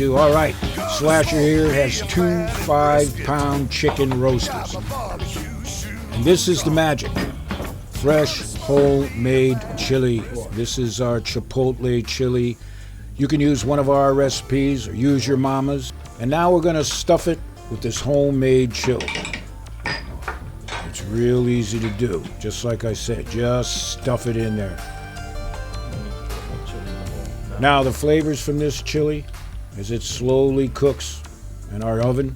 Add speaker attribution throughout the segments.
Speaker 1: All right, Slasher here has two 5-pound chicken roasters. And this is the magic. Fresh, homemade chili. This is our Chipotle chili. You can use one of our recipes or use your mama's. And now we're gonna stuff it with this homemade chili. It's real easy to do. Just like I said, just stuff it in there. Now the flavors from this chili, as it slowly cooks in our oven,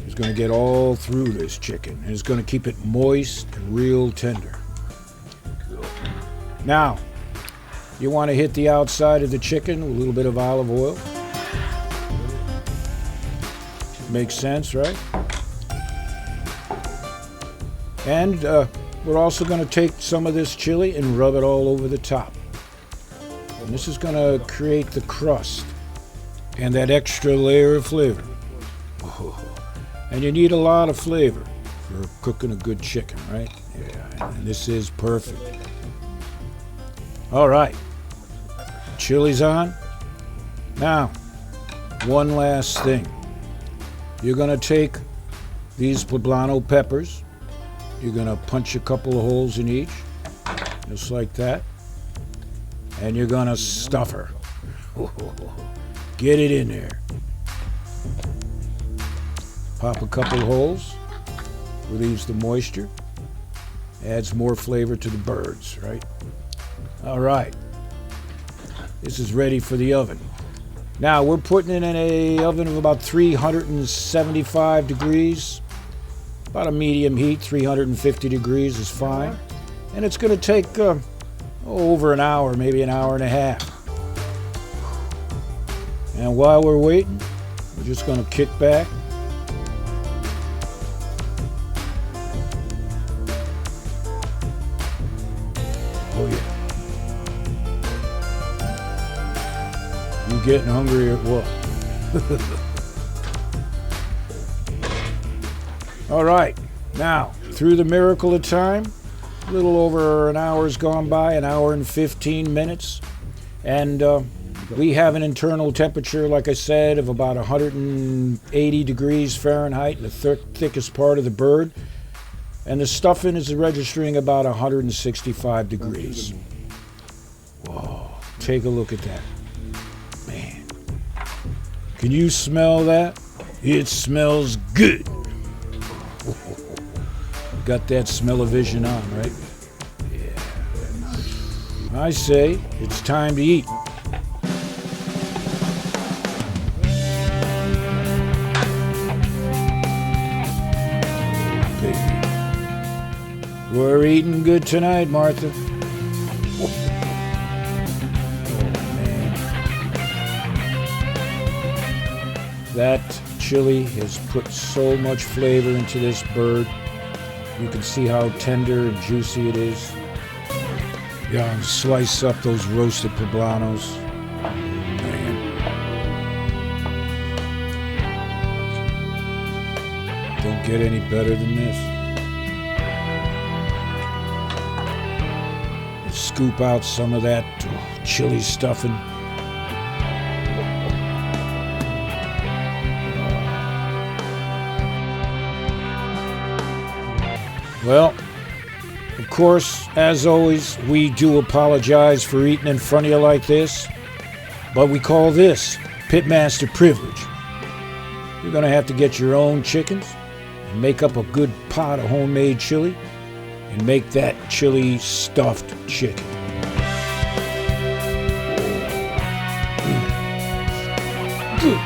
Speaker 1: is going to get all through this chicken, and it's going to keep it moist and real tender. Now, you want to hit the outside of the chicken with a little bit of olive oil. Makes sense, right? And we're also going to take some of this chili and rub it all over the top. And this is going to create the crust and that extra layer of flavor. Oh, and you need a lot of flavor for cooking a good chicken, right? Yeah, and this is perfect. All right, chili's on. Now, one last thing. You're gonna take these poblano peppers. You're gonna punch a couple of holes in each, just like that. And you're gonna stuff her. Get it in there. Pop a couple holes. Relieves the moisture. Adds more flavor to the birds, right? All right. This is ready for the oven. Now we're putting it in an oven of about 375 degrees. About a medium heat, 350 degrees is fine. And it's going to take over an hour, maybe an hour and a half. And while we're waiting, we're just going to kick back. Oh yeah. You getting hungry or what? All right. Now, through the miracle of time, a little over an hour's gone by, an hour and 15 minutes. And we have an internal temperature, like I said, of about 180 degrees Fahrenheit in the thickest part of the bird. And the stuffing is registering about 165 degrees. Whoa, take a look at that. Man, can you smell that? It smells good. Got that smell-o-vision on, right? Yeah. I say it's time to eat. We're eating good tonight, Martha. Oh, man. That chili has put so much flavor into this bird. You can see how tender and juicy it is. Yeah, slice up those roasted poblanos. Man. Don't get any better than this. Scoop out some of that chili stuffing. Well, of course, as always, we do apologize for eating in front of you like this, but we call this Pitmaster privilege. You're going to have to get your own chickens and make up a good pot of homemade chili and make that chili stuffed chicken. Good.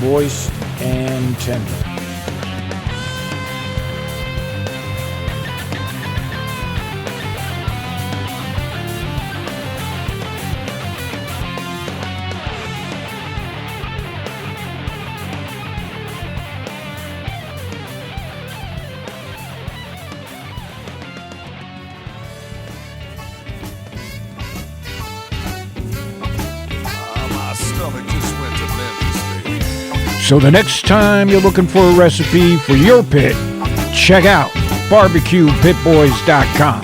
Speaker 1: Moist and tender. So the next time you're looking for a recipe for your pit, check out BBQPitBoys.com.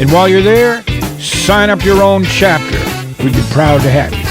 Speaker 1: And while you're there, sign up your own chapter. We'd be proud to have you.